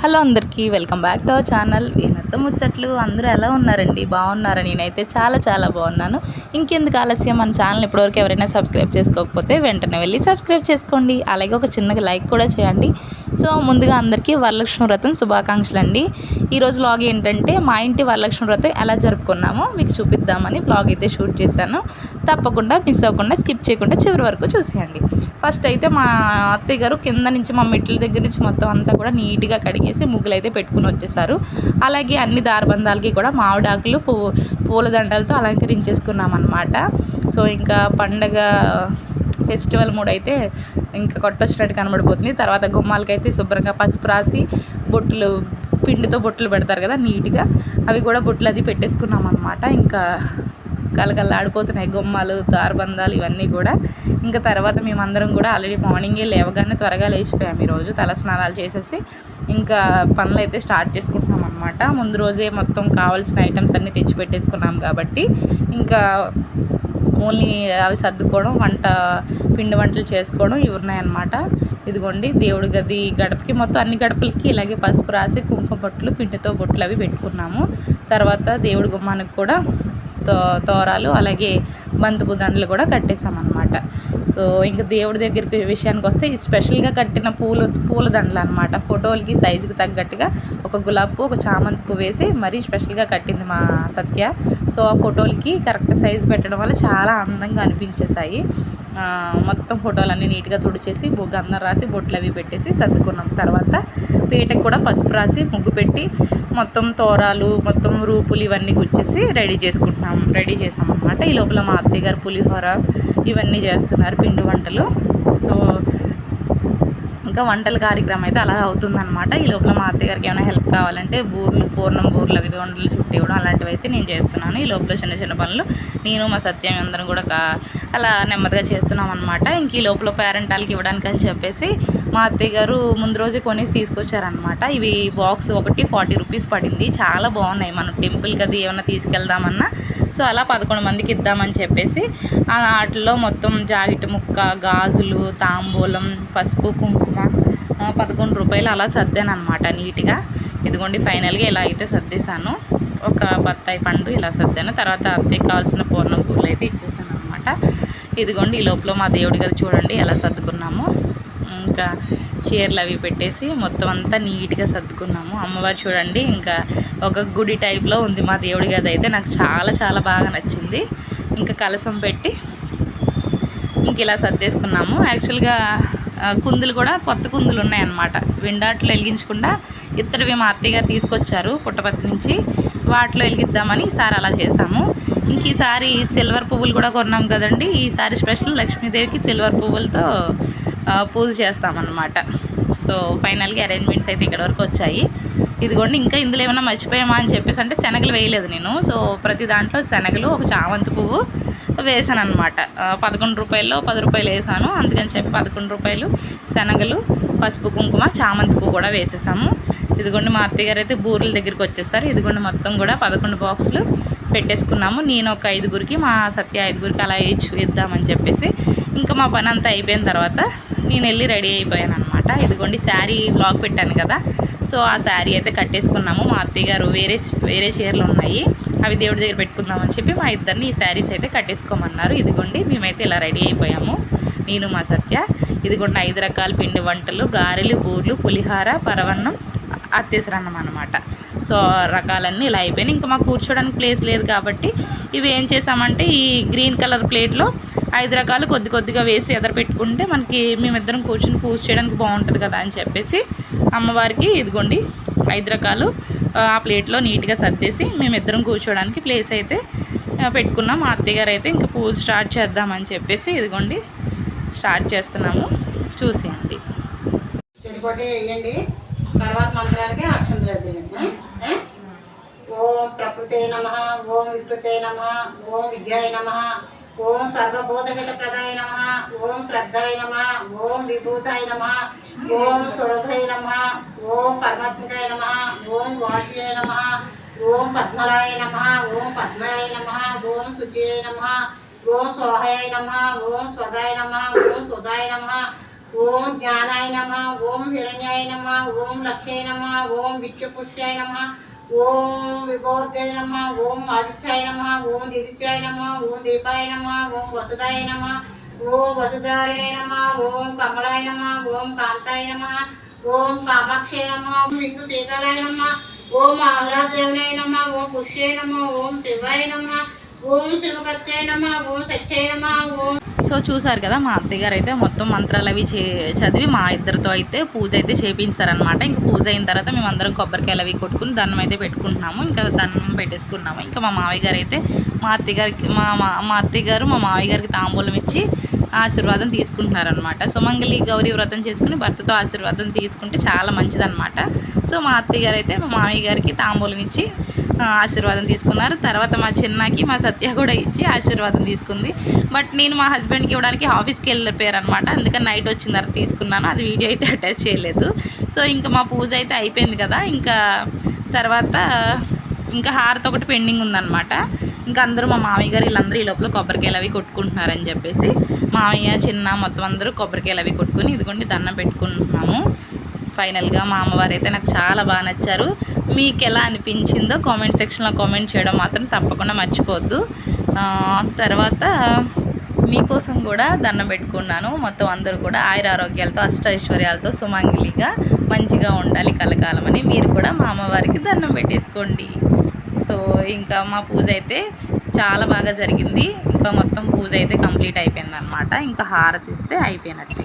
Hello అందరికీ welcome back to our channel వీణతో ముచ్చట్లు. అందరూ ఎలా ఉన్నారండి? బాగున్నారా? నేనైతే చాలా బాగున్నాను. ఇంకెందుకు ఆలస్యం, మన ఛానల్ ఇప్పటివరకు ఎవరైనా సబ్స్క్రైబ్ చేసుకోకపోతే వెంటనే వెళ్ళి సబ్స్క్రైబ్ చేసుకోండి. అలాగే ఒక చిన్నగా లైక్ కూడా చేయండి. సో ముందుగా అందరికీ వరలక్ష్మి వ్రతం శుభాకాంక్షలు అండి. ఈరోజు వ్లాగ్ ఏంటంటే మా ఇంటి వరలక్ష్మి వ్రతం ఎలా జరుపుకున్నామో మీకు చూపిద్దామని వ్లాగ్ అయితే షూట్ చేశాను. తప్పకుండా మిస్ అవ్వకుండా స్కిప్ చేయకుండా చివరి వరకు చూసేయండి. ఫస్ట్ అయితే మా అత్తయ్య గారు కింద నుంచి మా మెట్ల దగ్గర నుంచి మొత్తం అంతా కూడా నీట్గా కడిగేసి ముగ్గులు అయితే పెట్టుకుని వచ్చేసారు. అలాగే అన్ని దారబంధాలకి కూడా మామిడాకులు పూలదండలతో అలంకరించేసుకున్నాం అన్నమాట. సో ఇంకా పండగ ఫెస్టివల్ మూడ్ అయితే ఇంకా కొట్టొచ్చినట్టు కనబడిపోతుంది. తర్వాత గుమ్మాలకైతే శుభ్రంగా పసుపు రాసి బొట్టులు, పిండితో బొట్లు పెడతారు కదా నీట్గా, అవి కూడా బొట్లు అది పెట్టేసుకున్నాం అన్నమాట. ఇంకా కలకల్లాడిపోతున్నాయి గుమ్మాలు, దారబంధాలు ఇవన్నీ కూడా. ఇంకా తర్వాత మేమందరం కూడా ఆల్రెడీ మార్నింగే లేవగానే త్వరగా లేచిపోయాం. ఈరోజు తల స్నానాలు చేసేసి ఇంకా పనులు అయితే స్టార్ట్ చేసుకుంటున్నాం అనమాట. ముందు రోజే మొత్తం కావాల్సిన ఐటమ్స్ అన్నీ తెచ్చి పెట్టేసుకున్నాం కాబట్టి ఇంకా ఓన్లీ అవి సర్దుకోవడం, పిండి వంటలు చేసుకోవడం ఇవి ఉన్నాయన్నమాట. ఇదిగోండి దేవుడి గది గడపకి మొత్తం అన్ని గడపలకి ఇలాగే పసుపు రాసి కుంకుమ బొట్లు, పిండితో బొట్లు అవి పెట్టుకున్నాము. తర్వాత దేవుడి గుమ్మానికి కూడా తోరాలు అలాగే బంతిపూ దండలు కూడా కట్టేసామన్నమాట. సో ఇంకా దేవుడి దగ్గరికి విషయానికి వస్తే ఈ స్పెషల్గా కట్టిన పూల దండలు అనమాట. ఫోటోలకి సైజుకి తగ్గట్టుగా ఒక గులాబీ పువ్వు, ఒక చామంతి పువ్వు వేసి మరీ స్పెషల్గా కట్టింది మా సత్య. సో ఆ ఫోటోలకి కరెక్ట్ సైజు పెట్టడం వల్ల చాలా అందంగా అనిపించేసాయి. మొత్తం ఫోటోలన్నీ నీట్గా తుడిచేసి గంధం రాసి బొట్లు అవి పెట్టేసి సర్దుకున్నాం. తర్వాత పీటకు కూడా పసుపు రాసి ముగ్గు పెట్టి మొత్తం తోరాలు, మొత్తం రూపులు ఇవన్నీ గుచ్చేసి రెడీ చేసామన్నమాట. ఈ లోపల మా అత్తయ్య గారు పులిహోర ఇవన్నీ చేస్తున్నారు, పిండి వంటలు. సో ఇంకా వంటల కార్యక్రమం అయితే అలా అవుతుందన్నమాట. ఈ లోపల మా అత్తయ్య గారికి ఏమైనా హెల్ప్ కావాలంటే పూర్ణం బూర్లు అవి వంటలు చుట్టి ఇవ్వడం అలాంటివి అయితే నేను చేస్తున్నాను. ఈ లోపల చిన్న పనులు నేను మా సత్యం అందరం కూడా అలా నెమ్మదిగా చేస్తున్నాం అనమాట. ఇంక ఈ లోపల పేరెంటాలకి ఇవ్వడానికి అని చెప్పేసి మా అత్తయ్య గారు ముందు రోజే కొనేసి తీసుకొచ్చారనమాట. ఇవి బాక్స్ ఒకటి 40 రూపీస్ పడింది. చాలా బాగున్నాయి. మనం టెంపుల్కి అది ఏమైనా తీసుకెళ్దామన్నా సో అలా 11 మందికి ఇద్దామని చెప్పేసి వాటిలో మొత్తం జాకెట్ ముక్క, గాజులు, తాంబూలం, పసుపు, కుంకుమ 11 రూపాయలు అలా సర్దాను అనమాట నీట్గా. ఇదిగోండి ఫైనల్గా ఇలా అయితే సర్దేశాను. ఒక బత్తాయి పండు ఇలా సర్దాను. తర్వాత అత్తయ్యకి కావాల్సిన పూర్ణం పూలు అయితే ఇచ్చేసాను అనమాట. ఇదిగోండి ఈ లోపల మా దేవుడి గది చూడండి ఎలా సర్దుకున్నాము. ఇంకా చీరలు అవి పెట్టేసి మొత్తం అంతా నీట్గా సర్దుకున్నాము. అమ్మవారు చూడండి ఇంకా ఒక గుడి టైప్లో ఉంది మా దేవుడి గది అయితే. నాకు చాలా బాగా నచ్చింది. ఇంకా కలసం పెట్టి ఇంక ఇలా సర్దేసుకున్నాము. యాక్చువల్గా కుందులు కూడా కొత్త కుందులు ఉన్నాయన్నమాట. విండాట్లో వెలిగించకుండా ఇత్తడివి మా అత్తయ్య తీసుకొచ్చారు పుట్టపర్తి నుంచి, వాటిలో వెలిగిద్దామని ఈసారి అలా చేసాము. ఇంక ఈసారి సిల్వర్ పువ్వులు కూడా కొన్నాం కదండి. ఈసారి స్పెషల్ లక్ష్మీదేవికి సిల్వర్ పువ్వులతో పూజ చేస్తామన్నమాట. సో ఫైనల్గా అరేంజ్మెంట్స్ అయితే ఇక్కడ వరకు వచ్చాయి. ఇదిగోండి ఇంకా ఇందులో ఏమైనా మర్చిపోయామా అని చెప్పేసి అంటే శనగలు వేయలేదు నేను. సో ప్రతి దాంట్లో శనగలు, ఒక చామంతి పువ్వు వేసాను అనమాట. 11 రూపాయల్లో 10 రూపాయలు వేసాను. అందుకని చెప్పి 11 రూపాయలు శనగలు, పసుపు, కుంకుమ, చామంతి పువ్వు కూడా వేసేసాము. ఇదిగోండి మా అత్తయ్య గారు అయితే బూర్ల దగ్గరికి వచ్చేస్తారు. ఇదిగోండి మొత్తం కూడా 11 బాక్సులు పెట్టేసుకున్నాము. నేను ఒక 5గురికి, మా సత్య 5గురికి అలా ఇద్దామని చెప్పేసి ఇంకా మా పని అంతా అయిపోయిన తర్వాత నేను వెళ్ళి రెడీ అయిపోయాను అనమాట. ఇదిగోండి శారీ వ్లాగ్ పెట్టాను కదా, సో ఆ శారీ అయితే కట్టేసుకున్నాము. మా అత్తయ్య గారు వేరే చీరలు ఉన్నాయి, అవి దేవుడి దగ్గర పెట్టుకుందామని చెప్పి మా ఇద్దరిని ఈ శారీస్ అయితే కట్టేసుకోమన్నారు. ఇదిగోండి మేమైతే ఇలా రెడీ అయిపోయాము, నేను మా సత్య. ఇదిగోండి 5 రకాల పిండి వంటలు, గారెలు, బూర్లు, పులిహార, పరవన్నం, అత్తేసరన్నం అనమాట. సో రకాలన్నీ ఇలా అయిపోయినాయి. ఇంకా మాకు కూర్చోడానికి ప్లేస్ లేదు కాబట్టి ఇవి ఏం చేసామంటే ఈ గ్రీన్ కలర్ ప్లేట్లో 5 రకాలు కొద్దిగా వేసి ఎదర పెట్టుకుంటే మనకి మేమిద్దరం కూర్చుని పూజ చేయడానికి బాగుంటుంది కదా అని చెప్పేసి అమ్మవారికి ఇదిగోండి 5 రకాలు ఆ ప్లేట్లో నీట్గా సర్దేసి మేమిద్దరం కూర్చోడానికి ప్లేస్ అయితే పెట్టుకున్నాం. మా అత్తయ్య గారు అయితే ఇంకా పూజ స్టార్ట్ చేద్దామని చెప్పేసి ఇదిగోండి స్టార్ట్ చేస్తున్నాము, చూసేయండి. తర్వాత మంత్రాలకి అక్షంతలు. ఓం ప్రకృతే నమః, ఓం వికృతే నమః, ఓం విద్యాయ నమః, ఓం సర్వబోధహిత ప్రదాయ నమః, ఓం శ్రద్ధాయ నమః, ఓం విభూతాయ నమః, ఓం సురభాయ నమః, ఓం పరమాత్మకాయ నమః, ఓం వాచ్యాయ నమః, ఓం పద్మలాయ నమః, ఓం పద్మాయ నమః, ఓం శుచియాయ నమః, ఓం స్వాహాయ నమః, ఓం స్వదాయ నమః, ఓం సుధాయ నమః, ఓం జ్ఞానాయ నమ, ఓం హిరణ్యాయ నమ, ఓం లక్ష్యాయ నమ, ఓం విద్యపుష్యాయ నమ, ఓం విభోర్జయ నమ, ఓం ఆదిత్యాయ నమ, ఓం దిదిత్యాయ నమ, ఓం దీపాయ నమ, ఓం వసుదాయ నమ, ఓం వసుధారిణే నమ, ఓం కమలాయ నమ, ఓం కాంతాయ నమ, ఓం కామాక్షయ నమ, ఓం ఇందు శీతలాయ నమ, ఓం ఆహ్లాదేవనాయ నమ, ఓం పుష్యాయ నమ, ఓం శివాయ నమ, ఓం శివకర్తాయ నమ, ఓం సత్యాయ నమ, ఓం. సో చూసారు కదా మా అత్తయ్యగారు అయితే మొత్తం మంత్రాలు అవి చదివి మా ఇద్దరితో అయితే పూజ అయితే చేయించారనమాట. ఇంకా పూజ అయిన తర్వాత మేము అందరం కొబ్బరికాయలు అవి కొట్టుకుని దండం అయితే పెట్టుకుంటున్నాము. ఇంకా దండం పెట్టేసుకున్నాము. ఇంకా మా మావయ్య గారు అయితే మా అత్తయ్యగారికి మా అత్తయ్యగారు మా మావయ్య గారికి తాంబూలం ఇచ్చి ఆశీర్వాదం తీసుకుంటున్నారనమాట. సుమంగళి గౌరీ వ్రతం చేసుకుని భర్తతో ఆశీర్వాదం తీసుకుంటే చాలా మంచిదన్నమాట. సో మా అత్తయ్యగారు అయితే మా మావయ్య గారికి తాంబూలం ఇచ్చి ఆశీర్వాదం తీసుకున్నారు. తర్వాత మా చిన్నకి మా సత్య కూడా ఇచ్చి ఆశీర్వాదం తీసుకుంది. బట్ నేను మా హస్బెండ్కి ఇవ్వడానికి ఆఫీస్కి వెళ్ళిపోయారనమాట. అందుకని నైట్ వచ్చిన తర్వాత తీసుకున్నాను. అది వీడియో అయితే అటాచ్ చేయలేదు. సో ఇంకా మా పూజ అయితే అయిపోయింది కదా. ఇంకా తర్వాత ఇంకా హారతి ఒకటి పెండింగ్ ఉందన్నమాట. ఇంకా అందరూ మా మామయ్య గారు వీళ్ళందరూ ఈ లోపల కొబ్బరికాయలు అవి కొట్టుకుంటున్నారని చెప్పేసి మామయ్య చిన్న మొత్తం అందరూ కొబ్బరికాయలు అవి కొట్టుకుని ఇదిగోండి దండం పెట్టుకుంటున్నాము. ఫైనల్గా మా అమ్మవారు అయితే నాకు చాలా బాగా నచ్చారు. మీకు ఎలా అనిపించిందో కామెంట్ సెక్షన్లో కామెంట్ చేయడం మాత్రం తప్పకుండా మర్చిపోవద్దు. తర్వాత మీకోసం కూడా దండం పెట్టుకున్నాను. మొత్తం అందరూ కూడా ఆయుర ఆరోగ్యాలతో అష్టైశ్వర్యాలతో సుమంగిలిగా మంచిగా ఉండాలి కలకాలమని మీరు కూడా మా అమ్మవారికి దండం పెట్టేసుకోండి. సో ఇంకా మా పూజ అయితే చాలా బాగా జరిగింది. ఇంకా మొత్తం పూజ అయితే కంప్లీట్ అయిపోయింది అనమాట. ఇంకా హారతి ఇస్తే అయిపోయినట్టే.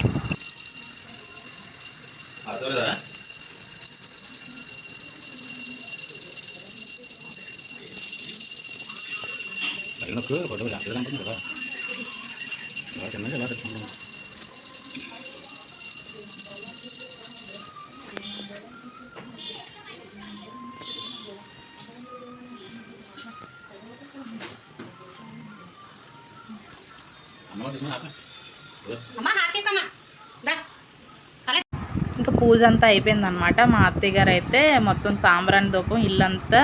ఇంకా పూజ అంతా అయిపోయిందనమాట. మా అత్తయ్య గారు అయితే మొత్తం సాంబ్రాణి ధూపం ఇల్లంతా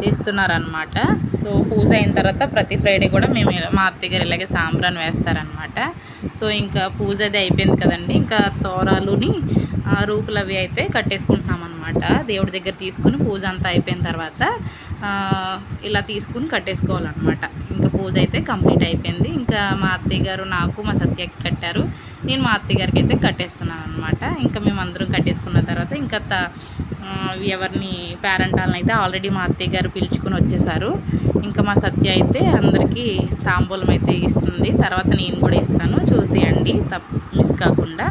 వేస్తున్నారనమాట. సో పూజ అయిన తర్వాత ప్రతి ఫ్రైడే కూడా మేము మా అత్తయ్య గారు ఇలాగే సాంబ్రాణి వేస్తారనమాట. సో ఇంకా పూజ అది అయిపోయింది కదండి. ఇంకా తోరాలుని రూపులు అవి అయితే కట్టేసుకుంటున్నాం అనమాట. దేవుడి దగ్గర తీసుకుని పూజ అంతా అయిపోయిన తర్వాత ఇలా తీసుకుని కట్టేసుకోవాలన్నమాట. ఇంకా పూజ అయితే కంప్లీట్ అయిపోయింది. ఇంకా మా అత్తయ్య గారు నాకు మా సత్యకి కట్టారు. నేను మా అత్తయ్య గారికి అయితే కట్టేస్తున్నాను అనమాట. ఇంకా మేము అందరం కట్టేసుకున్న తర్వాత ఇంకా ఎవరిని పేరెంట్ వాళ్ళని అయితే ఆల్రెడీ మా అత్తయ్య గారు పిలుచుకుని వచ్చేసారు. ఇంకా మా సత్య అయితే అందరికీ తాంబూలం అయితే ఇస్తుంది. తర్వాత నేను కూడా ఇస్తాను, చూసేయండి మిస్ కాకుండా.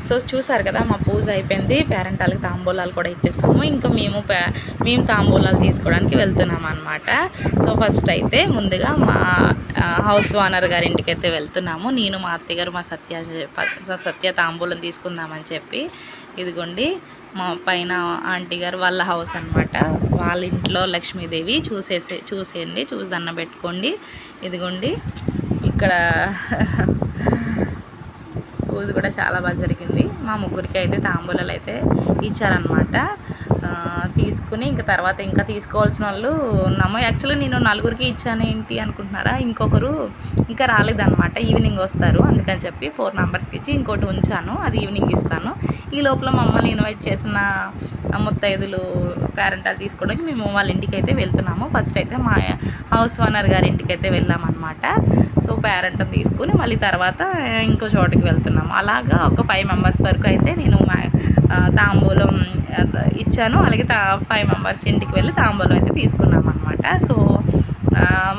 సో చూసారు కదా మా పూజ అయిపోయింది, పేరెంటాలకి తాంబూలాలు కూడా ఇచ్చేసాము. ఇంకా మేము తాంబూలాలు తీసుకోవడానికి వెళ్తున్నాం అనమాట. సో ఫస్ట్ అయితే ముందుగా మా హౌస్ ఓనర్ గారి ఇంటికి అయితే వెళ్తున్నాము. నేను మా అత్తయ్య గారు మా సత్య తాంబూలం తీసుకుందామని చెప్పి, ఇదిగోండి మా పైన ఆంటీ గారు వాళ్ళ హౌస్ అనమాట. వాళ్ళ ఇంట్లో లక్ష్మీదేవి చూసేయండి, చూసి దండం పెట్టుకోండి. ఇదిగోండి ఇక్కడ పూజ కూడా చాలా బాగా జరిగింది. మా ముగ్గురికి అయితే తాంబూలాలు అయితే ఇచ్చారనమాట. తీసుకుని ఇంకా తర్వాత ఇంకా తీసుకోవాల్సిన వాళ్ళు ఉన్నాము. యాక్చువల్లీ నేను నలుగురికి ఇచ్చాను ఏంటి అనుకుంటున్నారా, ఇంకొకరు ఇంకా రాలేదన్నమాట, ఈవినింగ్ వస్తారు అందుకని చెప్పి 4 మెంబర్స్కి ఇచ్చి ఇంకోటి ఉంచాను, అది ఈవినింగ్ ఇస్తాను. ఈ లోపల మమ్మల్ని ఇన్వైట్ చేసిన ముత్తైదులు పేరెంటాలు తీసుకోవడానికి మేము వాళ్ళ ఇంటికి అయితే వెళ్తున్నాము. ఫస్ట్ అయితే మా హౌస్ ఓనర్ గారి ఇంటికి అయితే వెళ్ళామన్నమాట. సో పేరెంట్ని తీసుకుని మళ్ళీ తర్వాత ఇంకో చోటుకి వెళ్తున్నాము. అలాగా ఒక 5 మెంబర్స్ వరకు అయితే నేను తాంబూలం ఇచ్చాను. అలాగే 5 మెంబర్స్ ఇంటికి వెళ్ళి తాంబూలం అయితే తీసుకున్నాం అనమాట. సో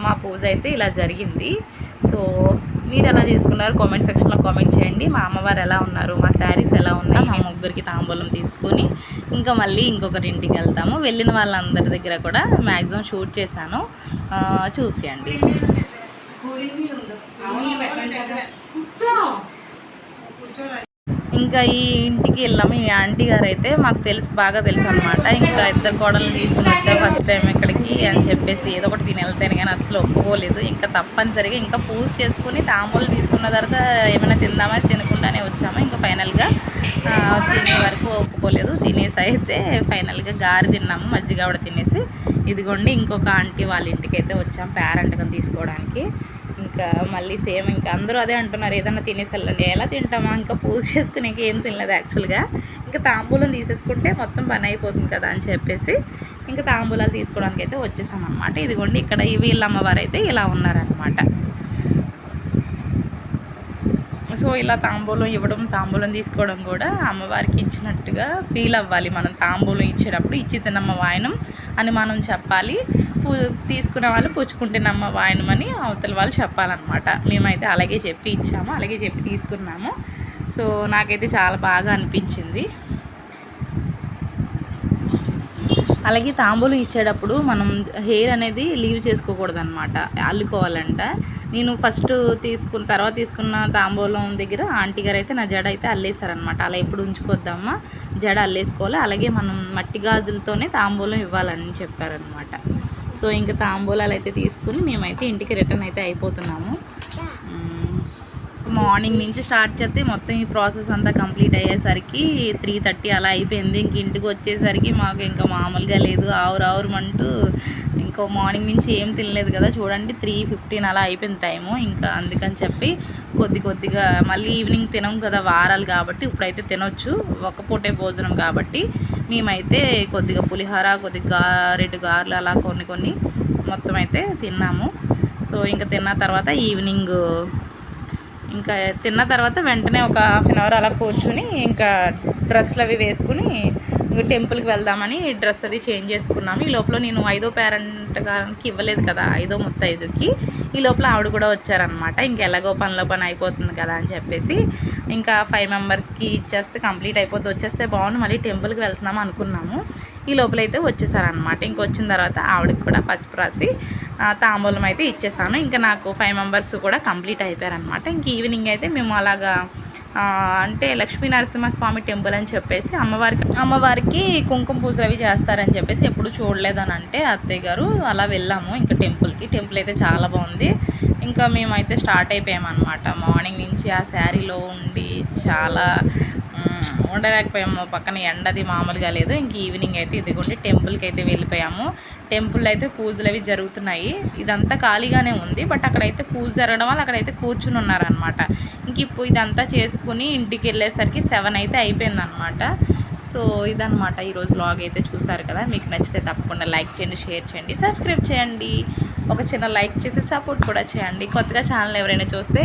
మా పూజ అయితే ఇలా జరిగింది. సో మీరు ఎలా చేసుకున్నారు కామెంట్ సెక్షన్లో కామెంట్ చేయండి. మా అమ్మవారు ఎలా ఉన్నారు, మా శారీస్ ఎలా ఉన్నాయి. మా ముగ్గురికి తాంబూలం తీసుకుని ఇంకా మళ్ళీ ఇంకొకరి ఇంటికి వెళ్తాము. వెళ్ళిన వాళ్ళందరి దగ్గర కూడా మ్యాక్సిమం షూట్ చేశాను, చూసేయండి. ఇంకా ఈ ఇంటికి వెళ్ళాము. ఈ ఆంటీ గారు అయితే మాకు బాగా తెలుసు అనమాట. ఇంకా 2 కోడలు తీసుకుని వచ్చా ఫస్ట్ టైం ఇక్కడికి అని చెప్పేసి ఏదో ఒకటి తిని వెళ్తాను, కానీ అసలు ఒప్పుకోలేదు. ఇంకా తప్పనిసరిగా ఇంకా పూజ చేసుకుని తాంబూలు తీసుకున్న తర్వాత ఏమైనా తిందామని తినకుండానే వచ్చాము. ఇంకా ఫైనల్గా తినే వరకు ఒప్పుకోలేదు, తినేసి అయితే ఫైనల్గా గారి తిన్నాము, మజ్జిగ కూడా తినేసి ఇదిగోండి ఇంకొక ఆంటీ వాళ్ళ ఇంటికి అయితే వచ్చాము పేరెంట్గా తీసుకోవడానికి. ఇంకా మళ్ళీ సేమ్ ఇంకా అందరూ అదే అంటున్నారు, ఏదన్నా తినేసి వెళ్ళండి. ఎలా తింటామా, ఇంకా పూజ చేసుకుని ఇంకేం తినలేదు యాక్చువల్గా. ఇంకా తాంబూలం తీసేసుకుంటే మొత్తం పని అయిపోతుంది కదా అని చెప్పేసి ఇంకా తాంబూలాలు తీసుకోవడానికి అయితే వచ్చేసాం అనమాట. ఇదిగోండి ఇక్కడ వీళ్ళ అమ్మవారు అయితే ఇలా ఉన్నారనమాట. సో ఇలా తాంబూలం ఇవ్వడం, తాంబూలం తీసుకోవడం కూడా అమ్మవారికి ఇచ్చినట్టుగా ఫీల్ అవ్వాలి. మనం తాంబూలం ఇచ్చేటప్పుడు ఇచ్చి తినమ్మ వాయనం అని మనం చెప్పాలి. తీసుకునే వాళ్ళు పుచ్చుకుంటేనమ్మ వాయనం అని అవతల వాళ్ళు చెప్పాలన్నమాట. మేమైతే అలాగే చెప్పి ఇచ్చాము, అలాగే చెప్పి తీసుకున్నాము. సో నాకైతే చాలా బాగా అనిపించింది. అలాగే తాంబూలం ఇచ్చేటప్పుడు మనం హెయిర్ అనేది లీవ్ చేసుకోకూడదు అనమాట, అల్లుకోవాలంట. నేను ఫస్ట్ తర్వాత తీసుకున్న తాంబూలం దగ్గర ఆంటీ గారు అయితే నా జడ అయితే అల్లేసారనమాట. అలా ఎప్పుడు ఉంచుకోద్దామా, జడ అల్లేసుకోవాలి. అలాగే మనం మట్టి గాజులతోనే తాంబూలం ఇవ్వాలని చెప్పారనమాట. సో ఇంకా తాంబూలాలు అయితే తీసుకుని మేమైతే ఇంటికి రిటర్న్ అయితే అయిపోతున్నాము. మార్నింగ్ నుంచి స్టార్ట్ చేస్తే మొత్తం ఈ ప్రాసెస్ అంతా కంప్లీట్ అయ్యేసరికి 3:30 అలా అయిపోయింది. ఇంక ఇంటికి వచ్చేసరికి మాకు ఇంకా మామూలుగా లేదు, ఆవురావురమంటూ. ఇంకో మార్నింగ్ నుంచి ఏం తినలేదు కదా, చూడండి 3:15 అలా అయిపోయింది టైము. ఇంకా అందుకని చెప్పి కొద్దిగా మళ్ళీ ఈవినింగ్ తినం కదా, వారాలు కాబట్టి ఇప్పుడైతే తినొచ్చు, ఒక పూటే భోజనం కాబట్టి మేమైతే కొద్దిగా పులిహోర, కొద్దిగా 2 గారెలు అలా కొన్ని మొత్తం అయితే తిన్నాము. సో ఇంకా తిన్న తర్వాత ఈవినింగ్ ఇంకా తిన్న తర్వాత వెంటనే ఒక 1/2 అవర్ అలా కూర్చుని ఇంకా డ్రెస్సులు అవి వేసుకుని టెంపుల్కి వెళ్దామని డ్రెస్ అది చేంజ్ చేసుకున్నాము. ఈ లోపల నేను 5వ పేరెంట్ గారికి ఇవ్వలేదు కదా, 5వ ముత్తైదుకి, ఈ లోపల ఆవిడ కూడా వచ్చారనమాట. ఇంక ఎలాగో పని అయిపోతుంది కదా అని చెప్పేసి ఇంకా 5 మెంబర్స్కి ఇచ్చేస్తే కంప్లీట్ అయిపోతుంది, వచ్చేస్తే బాగుంది, మళ్ళీ టెంపుల్కి వెళ్తున్నాము అనుకున్నాము. ఈ లోపలైతే వచ్చేసారనమాట. ఇంక వచ్చిన తర్వాత ఆవిడకి కూడా పసుపు రాసి తాంబూలం అయితే ఇచ్చేసాను. ఇంకా నాకు 5 మెంబర్స్ కూడా కంప్లీట్ అయిపోయారనమాట. ఇంక ఈవినింగ్ అయితే మేము అలాగా అంటే లక్ష్మీ నరసింహస్వామి టెంపుల్ అని చెప్పేసి అమ్మవారికి కుంకుమ పూజలు అవి చేస్తారని చెప్పేసి ఎప్పుడు చూడలేదని అంటే అత్తయ్య గారు అలా వెళ్ళాము. ఇంకా టెంపుల్ అయితే చాలా బాగుంది. ఇంకా మేమైతే స్టార్ట్ అయిపోయామన్నమాట. మార్నింగ్ నుంచి ఆ శారీలో ఉండి చాలా ఉండలేకపోయాము, పక్కన ఎండది మామూలుగా లేదు. ఇంక ఈవినింగ్ అయితే ఇదిగోండి టెంపుల్కి అయితే వెళ్ళిపోయాము. టెంపుల్ అయితే పూజలు అవి జరుగుతున్నాయి, ఇదంతా ఖాళీగానే ఉంది, బట్ అక్కడైతే పూజ జరగడం వల్ల అక్కడైతే కూర్చుని ఉన్నారనమాట. ఇంక ఇప్పుడు ఇదంతా చేసుకుని ఇంటికి వెళ్ళేసరికి 7 అయితే అయిపోయిందనమాట. సో ఇదనమాట ఈరోజు వ్లాగ్ అయితే చూసారు కదా. మీకు నచ్చితే తప్పకుండా లైక్ చేయండి, షేర్ చేయండి, సబ్స్క్రైబ్ చేయండి, ఒక చిన్న లైక్ చేసి సపోర్ట్ కూడా చేయండి. కొత్తగా ఛానల్ ఎవరైనా చూస్తే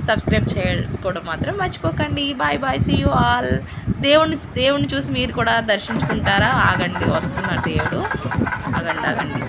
సబ్స్క్రైబ్ చేసుకోవడం మాత్రం మర్చిపోకండి. Bye bye, see you all. దేవుణ్ణి చూసి మీరు కూడా దర్శించుకుంటారా? ఆగండి, వస్తున్నారు దేవుడు, ఆగండి.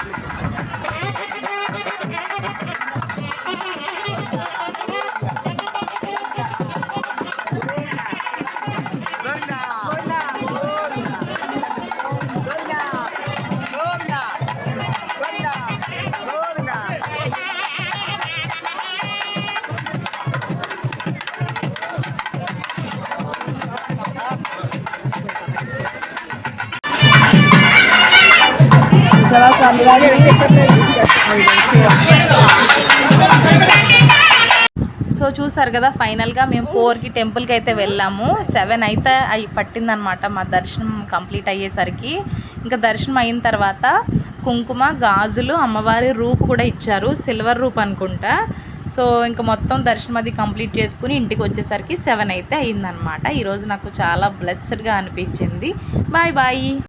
సో చూసారు కదా, ఫైనల్గా మేము 4కి టెంపుల్కి అయితే వెళ్ళాము. 7 అయితే పట్టిందనమాట మా దర్శనం కంప్లీట్ అయ్యేసరికి. ఇంకా దర్శనం అయిన తర్వాత కుంకుమ, గాజులు, అమ్మవారి రూపు కూడా ఇచ్చారు, సిల్వర్ రూప్ అనుకుంటా. సో ఇంకా మొత్తం దర్శనం అది కంప్లీట్ చేసుకుని ఇంటికి వచ్చేసరికి 7 అయితే అయిందనమాట. ఈరోజు నాకు చాలా బ్లెస్డ్గా అనిపించింది. Bye bye.